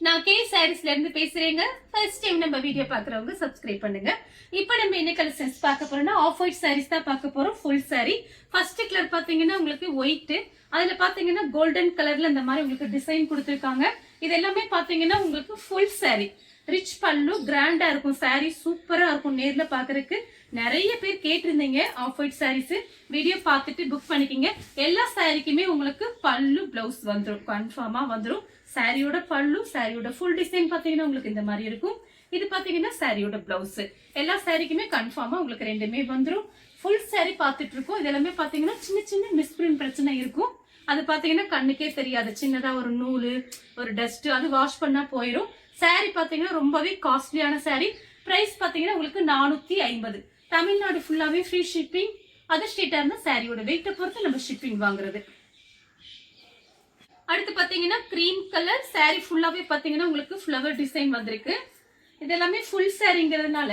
நான் கே சாரீஸ்ல இருந்து பேசுறேங்க. ஃபர்ஸ்ட் டைம் நம்ம வீடியோ பாக்குறவங்க சப்ஸ்கிரைப் பண்ணுங்க. இப்போ நம்ம என்ன கலெக்ஷன்ஸ் பார்க்க போறோம்னா ஆஃப் ஒயிட் சாரீஸ் தான் பார்க்க போறோம். Full sorry. ஃபர்ஸ்ட் கலர் பாத்தீங்கன்னா உங்களுக்கு ஒயிட், அதுல பாத்தீங்கன்னா கோல்டன் கலர்ல இந்த மாதிரி உங்களுக்கு டிசைன் கொடுத்துருக்காங்க. இது எல்லாமே பாத்தீங்கன்னா உங்களுக்கு ஃபுல் சாரி. ரிச் பல்லு, கிராண்டா இருக்கும் சாரி, சூப்பரா இருக்கும். நேர்ல பாக்குறதுக்கு நிறைய பேர் கேட்டிருந்தீங்க ஆஃப் ஒயிட் சாரீஸ். வீடியோ பார்த்துட்டு புக் பண்ணிக்கிங்க. எல்லா சாரிக்குமே உங்களுக்கு பல்லு பிளவுஸ் வந்துடும், கன்ஃபார்மா வந்துடும். சாரியோட பல்லு, சாரியோட ஃபுல் டிசைன் பாத்தீங்கன்னா உங்களுக்கு இந்த மாதிரி இருக்கும். இது பாத்தீங்கன்னா சாரியோட பிளவுஸ். எல்லா சாரிக்குமே கன்ஃபார்மா உங்களுக்கு ரெண்டுமே வந்துடும். ஃபுல் சாரி பாத்துட்டு இருக்கோம். இது எல்லாமே பாத்தீங்கன்னா சின்ன சின்ன மிஸ்பிரிண்ட் பிரச்சனை இருக்கும். அது பாத்தீங்கன்னா கண்ணுக்கே தெரியாது. சின்னதா ஒரு நூலு, ஒரு டஸ்ட், அது வாஷ் பண்ணா போயிடும். சாரி பாத்தீங்கன்னா ரொம்பவே காஸ்ட்லியான சாரி. பிரைஸ் பாத்தீங்கன்னா உங்களுக்கு 450. தமிழ்நாடு ஃபுல்லாவே ஃப்ரீ ஷிப்பிங். அதர் ஸ்டேட்டா இருந்தா சாரியோட வெயிட்ட பொறுத்து நம்ம ஷிப்பிங் வாங்குறது. அடுத்து பாத்தீங்கன்னா கிரீம் கலர் சாரி ஃபுல்லாவே பாத்தீங்கன்னா உங்களுக்கு ஃப்ளவர் டிசைன் வந்திருக்கு. இது எல்லாமே ஃபுல் சாரிங்கிறதுனால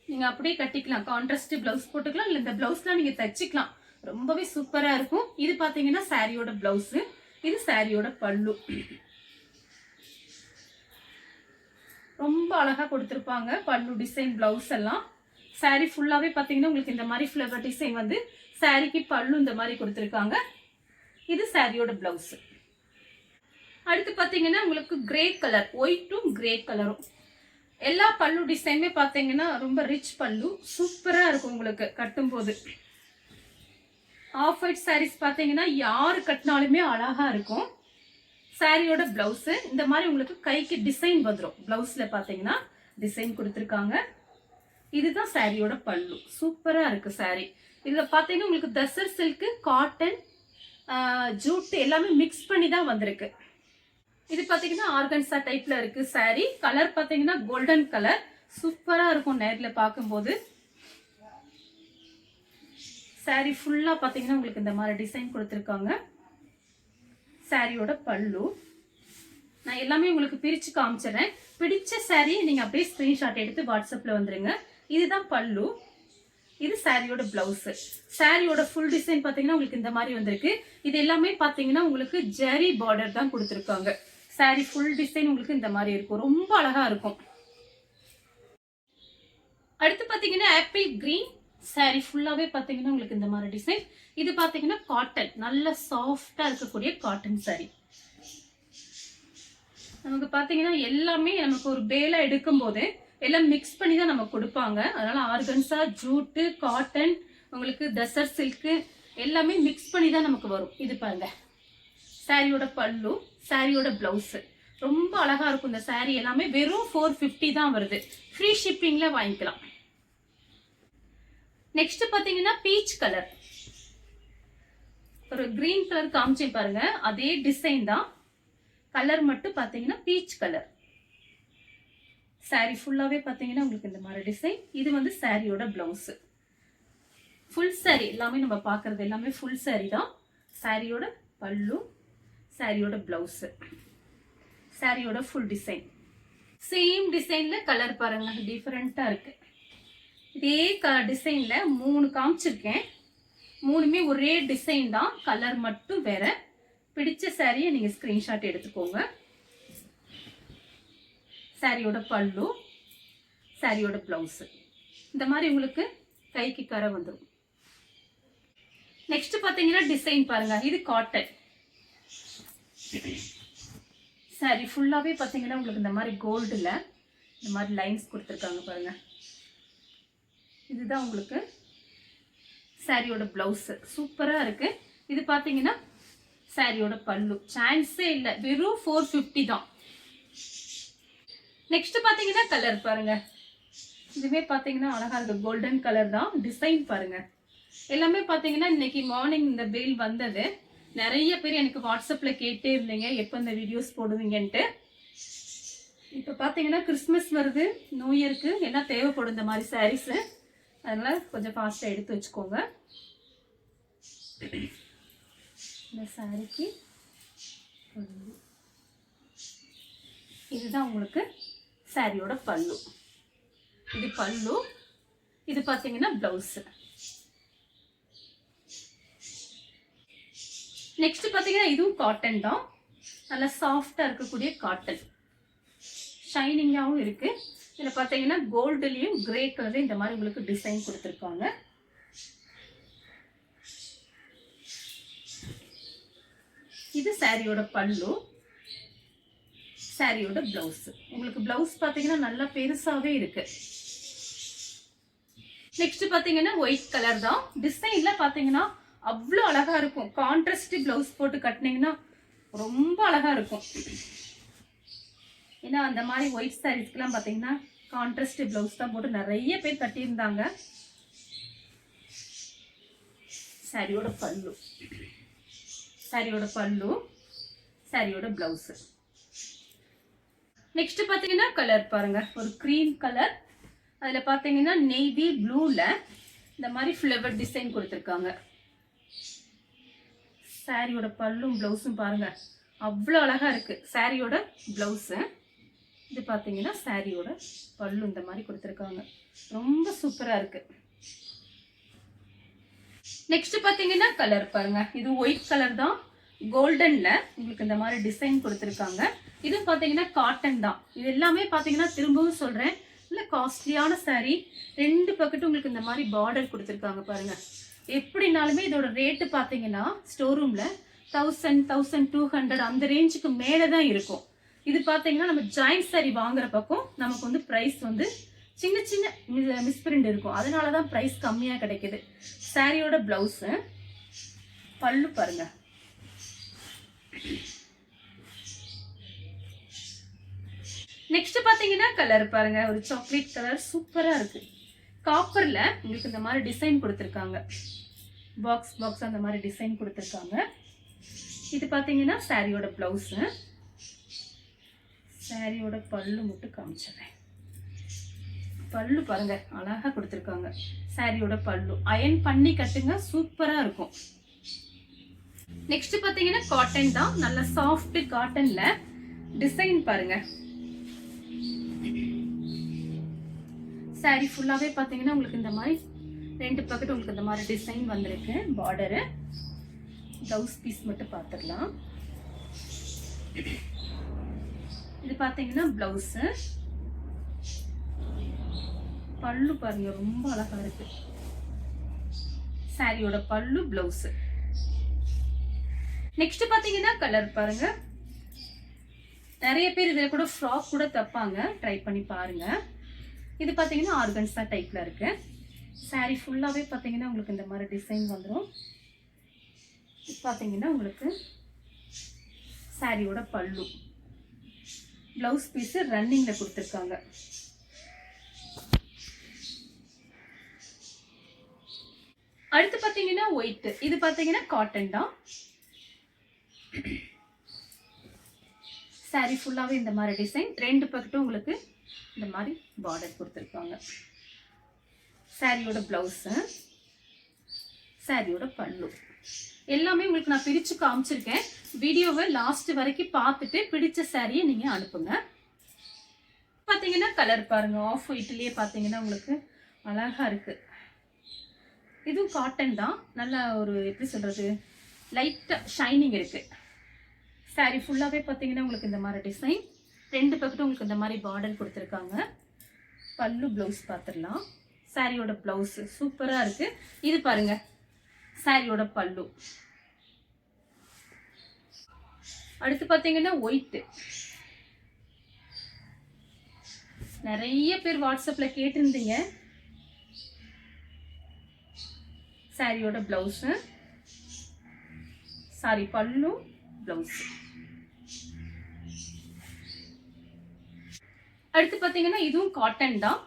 நீங்க அப்படியே கட்டிக்கலாம். கான்ட்ராஸ்ட் பிளவுஸ் போட்டுக்கலாம், இல்ல இந்த பிளவுஸ்லாம் நீங்க தச்சுக்கலாம். ரொம்பவே சூப்பரா இருக்கும். இது பாத்தீங்கன்னா சாரியோட பிளவுஸ், இது சாரியோட பல்லு. ரொம்ப அழகா கொடுத்திருப்பாங்க பல்லு டிசைன், பிளவுஸ் எல்லாம். சாரி ஃபுல்லாவே பாத்தீங்கன்னா உங்களுக்கு இந்த மாதிரி ஃப்ளவர் டிசைன் வந்து சாரிக்கு பல்லு இந்த மாதிரி கொடுத்திருக்காங்க. இது சாரியோட பிளவுஸ். அடுத்து பாத்தீங்கன்னா உங்களுக்கு கிரே கலர், ஒயிட்டும் கிரே கலரும். எல்லா பல்லு டிசைனுமே பாத்தீங்கன்னா ரொம்ப ரிச் பல்லு, சூப்பரா இருக்கும் உங்களுக்கு கட்டும் போது. ஆஃப் ஒயிட் சாரீஸ் பாத்தீங்கன்னா யாரு கட்டினாலுமே அழகா இருக்கும். சாரியோட பிளவுஸ் இந்த மாதிரி உங்களுக்கு கைக்கு டிசைன் வந்துடும். பிளவுஸ்ல பாத்தீங்கன்னா டிசைன் கொடுத்துருக்காங்க. இதுதான் சாரியோட பல்லு, சூப்பரா இருக்கு சாரி. இதுல பாத்தீங்கன்னா உங்களுக்கு தசர் சில்க், காட்டன், ஜூட் எல்லாமே மிக்ஸ் பண்ணி தான் வந்திருக்கு. இது பாத்தீங்கன்னா ஆர்கன்சா டைப்ல இருக்கு சாரி. கலர் பாத்தீங்கன்னா கோல்டன் கலர், சூப்பரா இருக்கும் நேர்ல பார்க்கும்போது. சாரி ஃபுல்லா பாத்தீங்கன்னா உங்களுக்கு இந்த மாதிரி டிசைன் கொடுத்துருக்காங்க. சாரியோட பல்லு நான் எல்லாமே உங்களுக்கு பிரிச்சு காமிச்சிடறேன். பிடிச்ச சாரி நீங்க அப்படியே ஸ்கிரீன்ஷாட் எடுத்து வாட்ஸ்அப்ல வந்துருங்க. இதுதான் பல்லு, இது சாரியோட பிளவுஸ். சாரியோட ஃபுல் டிசைன் பாத்தீங்கன்னா உங்களுக்கு இந்த மாதிரி வந்திருக்கு. இது எல்லாமே பாத்தீங்கன்னா உங்களுக்கு ஜெரி பார்டர் தான் கொடுத்துருக்காங்க. சாரி ஃபுல் டிசைன் உங்களுக்கு இந்த மாதிரி இருக்கும், ரொம்ப அழகா இருக்கும். அடுத்து பாத்தீங்கன்னா ஆப்பிள் கிரீன் சாரி ஃபுல்லாவே பாத்தீங்கன்னா உங்களுக்கு இந்த மாதிரி டிசைன். இது பாத்தீங்கன்னா காட்டன், நல்ல சாஃப்டா இருக்கக்கூடிய காட்டன் சாரி. நமக்கு பாத்தீங்கன்னா எல்லாமே நமக்கு ஒரு பேலா எடுக்கும் போது எல்லாம் மிக்ஸ் பண்ணி தான் நமக்கு கொடுப்பாங்க. அதனால ஆர்கன்சா, ஜூட்டு, காட்டன், உங்களுக்கு தசர் சில்க் எல்லாமே மிக்ஸ் பண்ணி தான் நமக்கு வரும். இது பாருங்க சாரியோட பல்லு, சாரியோட பிளவுஸ். ரொம்ப அழகா இருக்கும் இந்த சாரி. எல்லாமே வெறும் 450 தான் வருது. ஃப்ரீ ஷிப்பிங்ல வாங்கிக்கலாம். நெக்ஸ்ட் பாத்தீங்கன்னா பீச் கலர், ஒரு கிரீன் கலர் காமிச்சேன் பாருங்க, அதே டிசைன் தான். கலர் மட்டும் பாத்தீங்கன்னா பீச் கலர். சாரி ஃபுல்லாவே பாத்தீங்கன்னா உங்களுக்கு இந்த மாதிரி டிசைன். இது வந்து சாரியோட பிளவுஸ். ஃபுல் சாரி எல்லாமே நம்ம பாக்குறது எல்லாமே ஃபுல் சாரி தான். சாரியோட பல்லு, சாரியோட பிளவுஸ், சாரியோட ஃபுல் டிசைன். சேம் டிசைன்ல கலர் பாருங்க, டிஃபரெண்டா இருக்கு. இதே டிசைன்ல 3 காமிச்சிருக்கேன். 3மே ஒரே டிசைன் தான், கலர் மட்டும் வேற. பிடிச்ச சாரியை நீங்க ஸ்கிரீன்ஷாட் எடுத்துக்கோங்க. சாரியோட பல்லு, சாரியோட பிளவுஸ் இந்த மாதிரி உங்களுக்கு கைக்கு கரை வந்துடும். நெக்ஸ்ட் பாத்தீங்கன்னா டிசைன் பாருங்க, இது காட்டன் சாரி ஃபுல்லாவே பாத்தீங்கன்னா உங்களுக்கு இந்த மாதிரி கோல்டுல இந்த மாதிரி லைன்ஸ் கொடுத்துருக்காங்க பாருங்க. இதுதான் உங்களுக்கு சாரியோட பிளவுஸ், சூப்பரா இருக்கு. இது பாத்தீங்கன்னா சாரியோட பல்லு, சான்ஸே இல்ல, வெறும் 450 தான். நெக்ஸ்ட் பாத்தீங்கன்னா கலர் பாருங்க, இதுவே பாத்தீங்கன்னா அழகா இருக்கு, கோல்டன் கலர் தான். டிசைன் பாருங்க, எல்லாமே பாத்தீங்கன்னா இன்னைக்கு மார்னிங் இந்த பெயில் வந்தது. நிறைய பேர் எனக்கு வாட்ஸ்அப்ல கேட்டே இருந்தீங்க எப்ப இந்த வீடியோஸ் போடுவீங்கன்ட்டு. இப்ப பாத்தீங்கன்னா கிறிஸ்மஸ் வருது, நியூ இயருக்கு எல்லாம் தேவைப்படும் இந்த மாதிரி சாரீஸ். அதனால கொஞ்சம் ஃபாஸ்டா எடுத்து வச்சுக்கோங்க. இந்த சாரிக்கு இதுதான் உங்களுக்கு சாரியோட பல்லு. இது பல்லு, இது பாத்தீங்கன்னா பிளவுஸ். நெக்ஸ்ட் பாத்தீங்கன்னா இதுவும் காட்டன் தான், நல்லா சாஃப்டா இருக்கக்கூடிய காட்டன். ஷைனிங்காகவும் இருக்கு. இதில் பார்த்தீங்கன்னா கோல்டுலேயும் கிரே கலர்லேயும் இந்த மாதிரி உங்களுக்கு டிசைன் கொடுத்துருக்காங்க. இது சாரியோட பல்லு, சாரியோட பிளவுஸ். உங்களுக்கு பிளவுஸ் பார்த்தீங்கன்னா நல்லா பெருசாவே இருக்கு. நெக்ஸ்ட் பார்த்தீங்கன்னா ஒயிட் கலர் தான். டிசைன்ல பார்த்தீங்கன்னா அவ்வளோ அழகா இருக்கும். கான்ட்ராஸ்ட் பிளவுஸ் போட்டு கட்டினீங்கன்னா ரொம்ப அழகா இருக்கும். ஏன்னா அந்த மாதிரி ஒயிட் சாரீஸ்க்குலாம் பார்த்தீங்கன்னா கான்ட்ராஸ்ட் பிளவுஸ் தான் போட்டு நிறைய பேர் கட்டியிருந்தாங்க. சாரியோட பல்லு, சாரியோட பல்லு, சாரியோட பிளவுஸ். நெக்ஸ்ட் பார்த்தீங்கன்னா கலர் பாருங்க, ஒரு கிரீம் கலர். அதில் பார்த்தீங்கன்னா நேவி ப்ளூல இந்த மாதிரி ஃப்ளவர் டிசைன் கொடுத்துருக்காங்க. சாரியோட பல்லும் பிளவுஸும் பாருங்க அவ்வளோ அழகா இருக்கு. சாரியோட பிளவுஸு இது பார்த்தீங்கன்னா சாரியோட பல்லு இந்த மாதிரி கொடுத்துருக்காங்க. ரொம்ப சூப்பரா இருக்கு. நெக்ஸ்ட் பார்த்தீங்கன்னா கலர் பாருங்க, இது ஒயிட் கலர் தான். கோல்டன்ல உங்களுக்கு இந்த மாதிரி டிசைன் கொடுத்துருக்காங்க. இது பார்த்தீங்கன்னா காட்டன் தான். இது எல்லாமே பார்த்தீங்கன்னா திரும்பவும் சொல்றேன், இல்லை காஸ்ட்லியான சாரீ. ரெண்டு பக்கெட்டும் உங்களுக்கு இந்த மாதிரி பார்டர் கொடுத்துருக்காங்க பாருங்க. எப்படினாலுமே இதோட ரேட்டு பார்த்தீங்கன்னா ஸ்டோர் ரூம்ல 1000, 1200 அந்த ரேஞ்சுக்கு மேலே தான் இருக்கும். இது பார்த்தீங்கன்னா நம்ம ஜாயிண்ட் சாரீ வாங்குற பக்கம் நமக்கு வந்து ப்ரைஸ் வந்து சின்ன சின்ன மிஸ்பிரிண்ட் இருக்கும். அதனால தான் ப்ரைஸ் கம்மியாக கிடைக்குது. சாரியோட பிளவுஸு, பல்லு பாருங்க. நெக்ஸ்ட் பார்த்தீங்கன்னா கலர் பாருங்க, ஒரு சாக்லேட் கலர் சூப்பரா இருக்கு. காப்பர்ல உங்களுக்கு இந்த மாதிரி டிசைன் கொடுத்துருக்காங்க. பாக்ஸ் பாக்ஸ் அந்த மாதிரி டிசைன் கொடுத்துருக்காங்க. இது பார்த்தீங்கன்னா சாரியோட பிளவுஸ், சாரியோட பல்லு மட்டும் காமிச்சிடுறேன். பல்லு பாருங்க அழகா கொடுத்துருக்காங்க. சாரியோட பல்லு அயன் பண்ணி கட்டுங்க, சூப்பரா இருக்கும். நெக்ஸ்ட் பார்த்தீங்கன்னா காட்டன் தான், நல்ல சாஃப்ட் காட்டன்ல டிசைன் பாருங்க. சாரி ஃபுல்லாவே பார்த்தீங்கன்னா உங்களுக்கு இந்த மாதிரி ரெண்டு பக்கெட் உங்களுக்கு இந்த மாதிரி டிசைன் வந்திருக்கு. பார்டரு, பிளவுஸ் பீஸ் மட்டும் பார்த்துடலாம். இது பார்த்தீங்கன்னா பிளவுஸ், பல்லு பாருங்க ரொம்ப அழகா இருக்கு. சாரியோட பல்லு, பிளவுஸ். நெக்ஸ்ட் பார்த்தீங்கன்னா கலர் பாருங்க. நிறைய பேர் இதில் கூட ஃப்ராக் கூட தப்பாங்க, ட்ரை பண்ணி பாருங்க. இது பார்த்தீங்கன்னா ஆர்கன்ஸா டைப்ல இருக்கு. சாரி ஃபுல்லாவே பார்த்தீங்கன்னா உங்களுக்கு இந்த மாதிரி டிசைன் வந்துடும். இது பார்த்தீங்கன்னா உங்களுக்கு சாரியோட பல்லு, பிளவுஸ் பீஸ் ரன்னிங்ல கொடுத்துருக்காங்க. அடுத்து பார்த்தீங்கன்னா ஒயிட். இது பார்த்தீங்கன்னா காட்டன் தான். சாரி ஃபுல்லாவே இந்த மாதிரி டிசைன், ரெண்டு பக்கெட்டும் உங்களுக்கு இந்த மாதிரி பார்டர் கொடுத்துருக்காங்க. சாரியோட பிளவுஸ், சாரியோட பல்லு. எல்லாமே உங்களுக்கு நான் பிரிச்சு காமிச்சிருக்கேன். வீடியோவை லாஸ்ட் வரைக்கும் பார்த்துட்டு பிடிச்ச சாரியை நீங்க அனுப்புங்க. பார்த்தீங்கன்னா கலர் பாருங்க, ஆஃப் ஒயிட்லயே பார்த்தீங்கன்னா உங்களுக்கு அழகா இருக்கு. இதுவும் காட்டன் தான். நல்ல ஒரு எப்படி சொல்றது, லைட்டா ஷைனிங் இருக்கு. சாரி ஃபுல்லாவே பார்த்தீங்கன்னா உங்களுக்கு இந்த மாதிரி டிசைன், ரெண்டு பக்கெட்டும் உங்களுக்கு இந்த மாதிரி பார்டர் கொடுத்துருக்காங்க. பல்லு, பிளவுஸ் பார்த்துடலாம். சாரியோட பிளவுஸ் சூப்பரா இருக்கு. இது பாருங்க சாரியோட பல்லு. அடுத்து பார்த்தீங்கன்னா ஒயிட். நிறைய பேர் வாட்ஸ்அப்ல கேட்டிருந்தீங்க. சாரியோட பிளவுஸ், சாரி பல்லு, பிளவுஸ். அடுத்து பார்த்தீங்கன்னா இதுவும் காட்டன் தான்.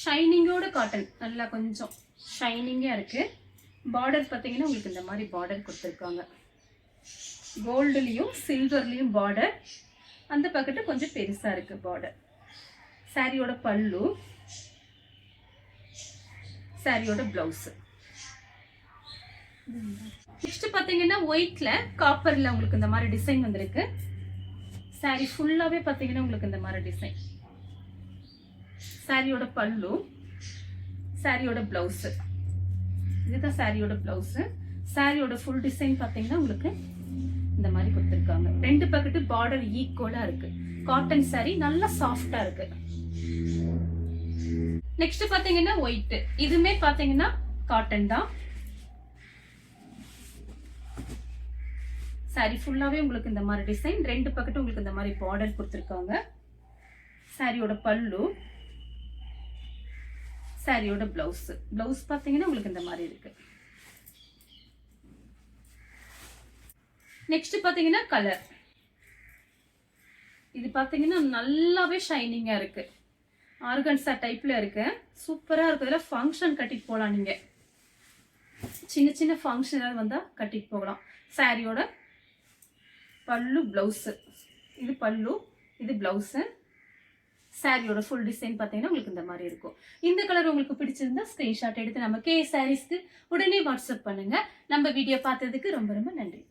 ஷைனிங்கோட காட்டன், நல்லா கொஞ்சம் ஷைனிங்கா இருக்கு. பார்டர் பார்த்தீங்கன்னா உங்களுக்கு இந்த மாதிரி பார்டர் கொடுத்துருக்காங்க. கோல்டுலேயும் சில்வர்லேயும் பார்டர். அந்த பக்கெட்டு கொஞ்சம் பெருசா இருக்கு பார்டர். சாரியோட பல்லு, சாரியோட பிளவுஸ். நெக்ஸ்ட் பார்த்தீங்கன்னா ஒயிட்ல காப்பர்ல உங்களுக்கு இந்த மாதிரி டிசைன் வந்திருக்கு. சாரி ஃபுல்லாவே பார்த்தீங்கன்னா உங்களுக்கு இந்த மாதிரி டிசைன். சாரியோட பல்லு, சாரியோட பிளவுஸ். இதுதான் சாரியோட பிளவுஸ். சாரியோட ஃபுல் டிசைன் பார்த்தீங்கன்னா உங்களுக்கு இந்த மாதிரி கொடுத்துருக்காங்க. 2 பக்கெட்டு பார்டர் ஈக்குவலா இருக்கு. காட்டன் saree நல்லா சாஃப்டா இருக்கு. நெக்ஸ்ட் பாத்தீங்கன்னா ஒயிட். இதுமே பாத்தீங்கன்னா காட்டன் தான். saree ஃபுல்லாவே உங்களுக்கு இந்த மாதிரி டிசைன், 2 பக்கெட்டு உங்களுக்கு இந்த மாதிரி பார்டர் கொடுத்துருக்காங்க. சாரியோட பல்லு, சாரியோட பிளவுஸ் பாத்தீங்கன்னா உங்களுக்கு இந்த மாதிரி இருக்கு. நெக்ஸ்ட் பாத்தீங்கன்னா கலர். இது பாத்தீங்கன்னா நல்லாவே ஷைனிங்கா இருக்கு. ஆர்கன்சா டைப்ல இருக்கு. சூப்பரா இருக்கு. இதுல ஃபங்க்ஷன் கட்டிட்டு போகலாம். நீங்க சின்ன சின்ன ஃபங்க்ஷன் ஏதாவது வந்தா கட்டிட்டு போகலாம். சாரியோட பல்லு, பிளவுஸ். இது பல்லு, இது பிளவுஸ். சாரியோட ஃபுல் டிசைன் பாத்தீங்கன்னா உங்களுக்கு இந்த மாதிரி இருக்கும். இந்த கலர் உங்களுக்கு பிடிச்சிருந்தா ஸ்கிரீன்ஷாட் எடுத்து நம்ம கே சாரீஸ்க்கு உடனே வாட்ஸ்அப் பண்ணுங்க. நம்ம வீடியோ பார்த்ததுக்கு ரொம்ப ரொம்ப நன்றி.